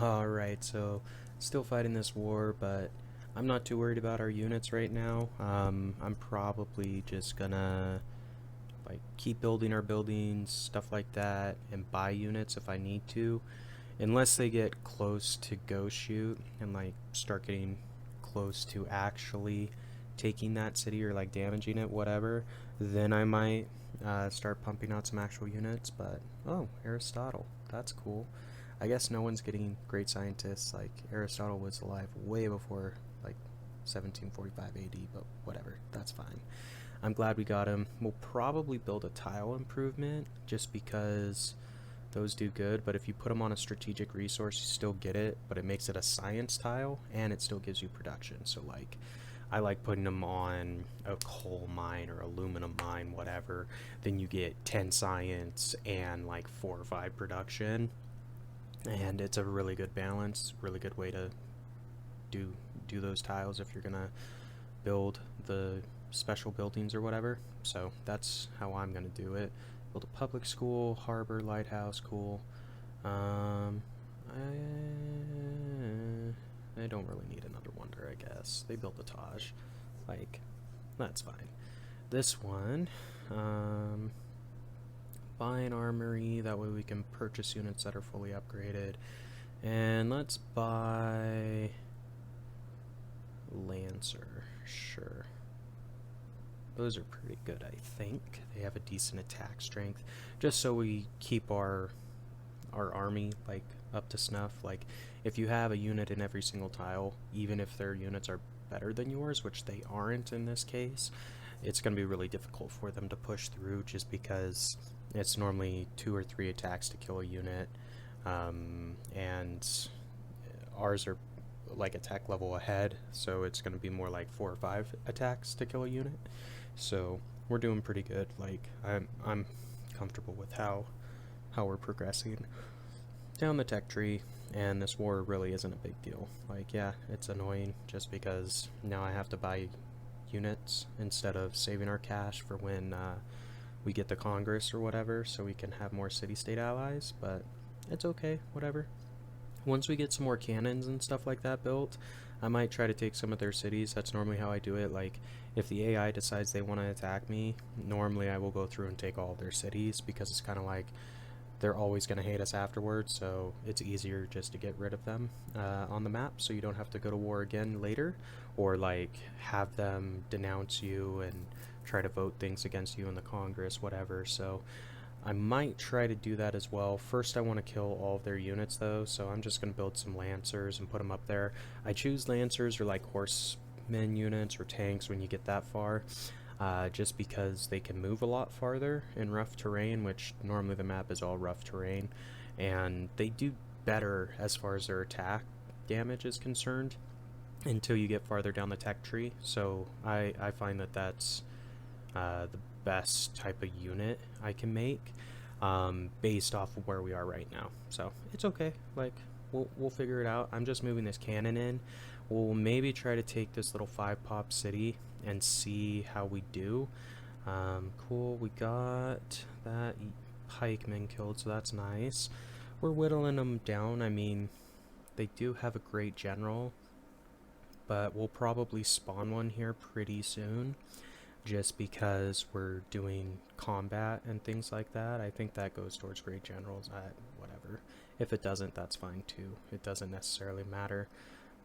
Alright, so still fighting this war, but I'm not too worried about our units right now. I'm probably just gonna like keep building our buildings, stuff like that, and buy units if I need to. Unless they get close to go shoot and like start getting close to actually taking that city or like damaging it, whatever, then I might start pumping out some actual units. But oh, Aristotle, that's cool. I guess no one's getting great scientists. Like Aristotle was alive way before like 1745 AD, but whatever, that's fine. I'm glad we got him. We'll probably build a tile improvement just because those do good, but if you put them on a strategic resource, you still get it, but it makes it a science tile and it still gives you production. So like I like putting them on a coal mine or aluminum mine, whatever. Then you get 10 science and like 4 or 5 production, and it's a really good balance, really good way to do do those tiles if you're gonna build the special buildings or whatever. So that's how I'm gonna do it. Build a public school, harbor, lighthouse, cool. Um, I don't really need another wonder, I guess. They built the Taj. Like, that's fine. This one, buy an armory, that way we can purchase units that are fully upgraded. And let's buy Lancer, sure. Those are pretty good, I think. They have a decent attack strength, just so we keep our army like up to snuff. Like, if you have a unit in every single tile, even if their units are better than yours, which they aren't in this case, it's going to be really difficult for them to push through, just because it's normally 2 or 3 attacks to kill a unit, and ours are like attack level ahead, so it's going to be more like 4 or 5 attacks to kill a unit. So we're doing pretty good. Like, I'm comfortable with how we're progressing down the tech tree, and this war really isn't a big deal. Like, yeah, it's annoying just because now I have to buy units instead of saving our cash for when we get the Congress or whatever, so we can have more city-state allies, but it's okay, whatever. Once we get some more cannons and stuff like that built, I might try to take some of their cities. That's normally how I do it. Like, if the AI decides they want to attack me, normally I will go through and take all of their cities, because it's kind of like they're always going to hate us afterwards, so it's easier just to get rid of them on the map, so you don't have to go to war again later, or like have them denounce you and try to vote things against you in the Congress, whatever. So I might try to do that as well. First, I want to kill all of their units, though, so I'm just going to build some Lancers and put them up there. I choose Lancers or like horsemen units or tanks when you get that far, just because they can move a lot farther in rough terrain, which normally the map is all rough terrain, and they do better as far as their attack damage is concerned until you get farther down the tech tree. So I find that that's the best type of unit I can make, based off of where we are right now. So it's okay. Like, we'll figure it out. I'm just moving this cannon in. We'll maybe try to take this little 5-pop city and see how we do. Cool. We got that pikeman killed, so that's nice. We're whittling them down. I mean, they do have a great general, but we'll probably spawn one here pretty soon, just because we're doing combat and things like that. I think that goes towards great generals. Whatever. If it doesn't, that's fine too. It doesn't necessarily matter.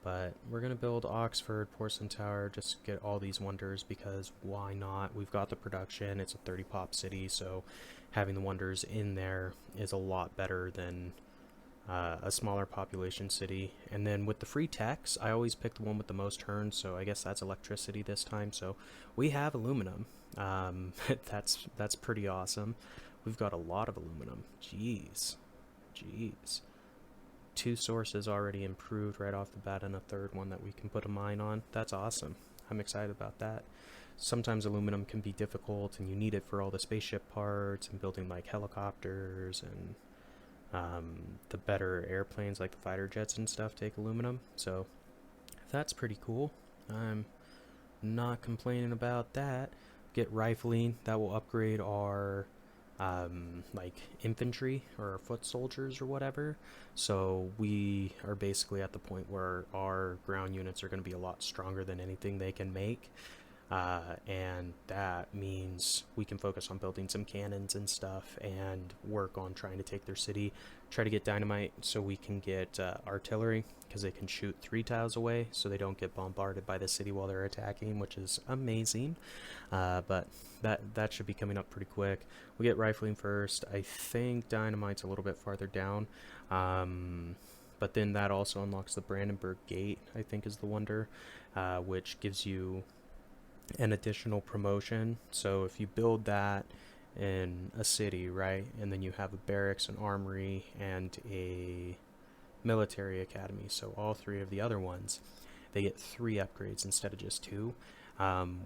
But we're going to build Oxford, Porcelain Tower, just get all these wonders, because why not? We've got the production. It's a 30-pop city, so having the wonders in there is a lot better than a smaller population city. And then with the free techs, I always pick the one with the most turns, so I guess that's electricity this time. So we have aluminum. That's pretty awesome. We've got a lot of aluminum. Jeez. 2 sources already improved right off the bat, and a third one that we can put a mine on. That's awesome. I'm excited about that. Sometimes aluminum can be difficult, and you need it for all the spaceship parts and building like helicopters, and the better airplanes like the fighter jets and stuff take aluminum. So that's pretty cool. I'm not complaining about that. Get rifling. That will upgrade our like infantry or foot soldiers or whatever. So we are basically at the point where our ground units are going to be a lot stronger than anything they can make. And that means we can focus on building some cannons and stuff and work on trying to take their city, try to get dynamite so we can get artillery, because they can shoot 3 tiles away so they don't get bombarded by the city while they're attacking, which is amazing. But that should be coming up pretty quick. We get rifling first. I think dynamite's a little bit farther down. But then that also unlocks the Brandenburg Gate, I think is the wonder, which gives you an additional promotion. So if you build that in a city, right, and then you have a barracks, an armory, and a military academy, so all 3 of the other ones, they get 3 upgrades instead of just 2,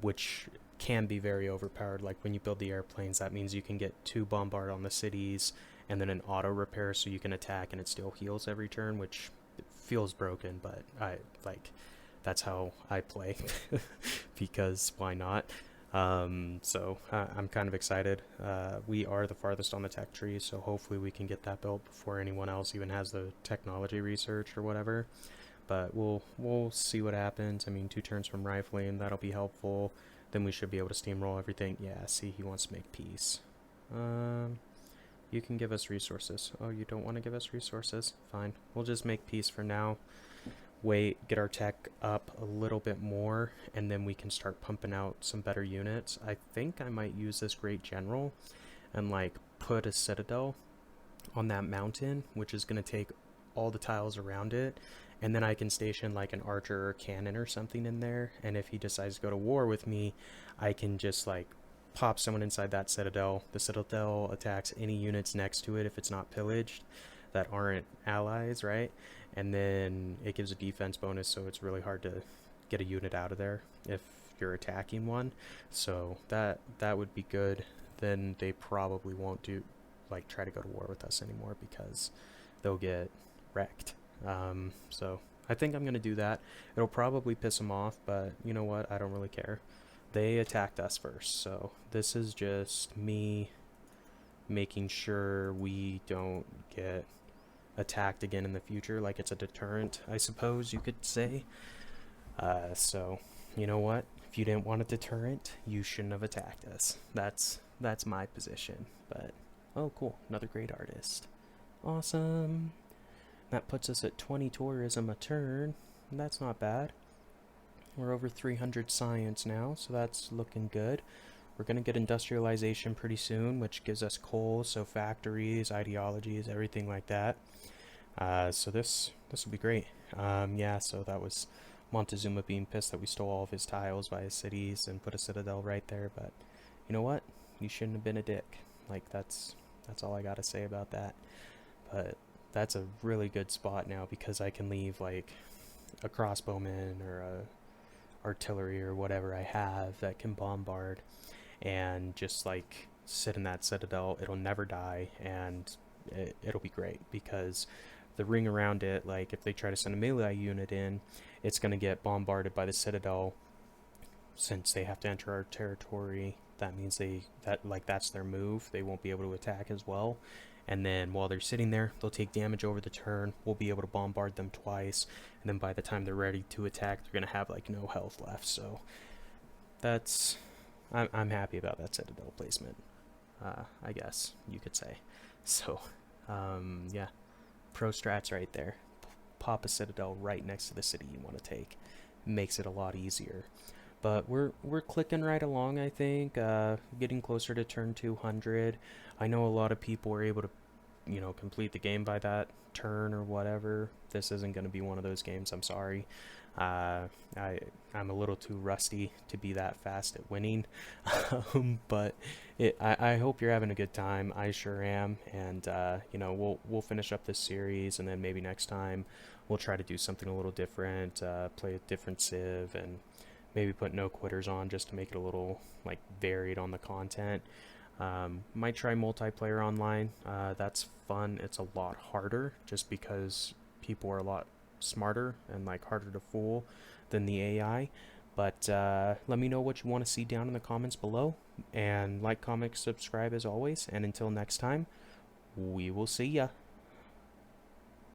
which can be very overpowered. Like when you build the airplanes, that means you can get 2 bombard on the cities and then an auto repair so you can attack and it still heals every turn, which feels broken, but that's how I play because why not? So I'm kind of excited. We are the farthest on the tech tree, so hopefully we can get that built before anyone else even has the technology research or whatever. But we'll see what happens. I mean, 2 turns from rifling, that'll be helpful. Then we should be able to steamroll everything. Yeah, see, he wants to make peace. You can give us resources. Oh, you don't want to give us resources? Fine. We'll just make peace for now. Wait, get our tech up a little bit more, and then we can start pumping out some better units. I think I might use this Great General and like put a Citadel on that mountain, which is going to take all the tiles around it, and then I can station like an archer or cannon or something in there, and if he decides to go to war with me, I can just like pop someone inside that Citadel. The Citadel attacks any units next to it if it's not pillaged that aren't allies, right? And then it gives a defense bonus, so it's really hard to get a unit out of there if you're attacking one. So that would be good. Then they probably won't try to go to war with us anymore because they'll get wrecked. So I think I'm gonna do that. It'll probably piss them off, but you know what? I don't really care. They attacked us first, so this is just me making sure we don't get attacked again in the future. Like, it's a deterrent, I suppose you could say. So you know what, if you didn't want a deterrent, you shouldn't have attacked us. That's my position. But oh cool, another great artist. Awesome. That puts us at 20 tourism a turn. That's not bad. We're over 300 science now, so that's looking good. We're going to get industrialization pretty soon, which gives us coal, so factories, ideologies, everything like that. So this will be great. Yeah, so that was Montezuma being pissed that we stole all of his tiles by his cities and put a citadel right there, but you know what? You shouldn't have been a dick. Like, that's all I gotta say about that. But that's a really good spot now because I can leave like a crossbowman or a artillery or whatever I have that can bombard and just like sit in that citadel. It'll never die, and it'll be great because the ring around it, like if they try to send a melee unit in, it's going to get bombarded by the citadel. Since they have to enter our territory, that means that's their move. They won't be able to attack as well. And then while they're sitting there, they'll take damage over the turn. We'll be able to bombard them twice, and then by the time they're ready to attack, they're gonna have like no health left. So I'm happy about that citadel placement, I guess you could say. So yeah, pro strats right there. Pop a citadel right next to the city you want to take. Makes it a lot easier. But we're clicking right along, I think, getting closer to turn 200. I know a lot of people were able to, complete the game by that turn or whatever. This isn't going to be one of those games, I'm sorry. I'm a little too rusty to be that fast at winning. But I hope you're having a good time. I sure am. And, we'll finish up this series, and then maybe next time we'll try to do something a little different, play a different civ, and maybe put no quitters on just to make it a little like varied on the content. Might try multiplayer online. That's fun. It's a lot harder just because people are a lot smarter and like harder to fool than the AI. But let me know what you want to see down in the comments below. And like, comment, subscribe as always. And until next time, we will see ya.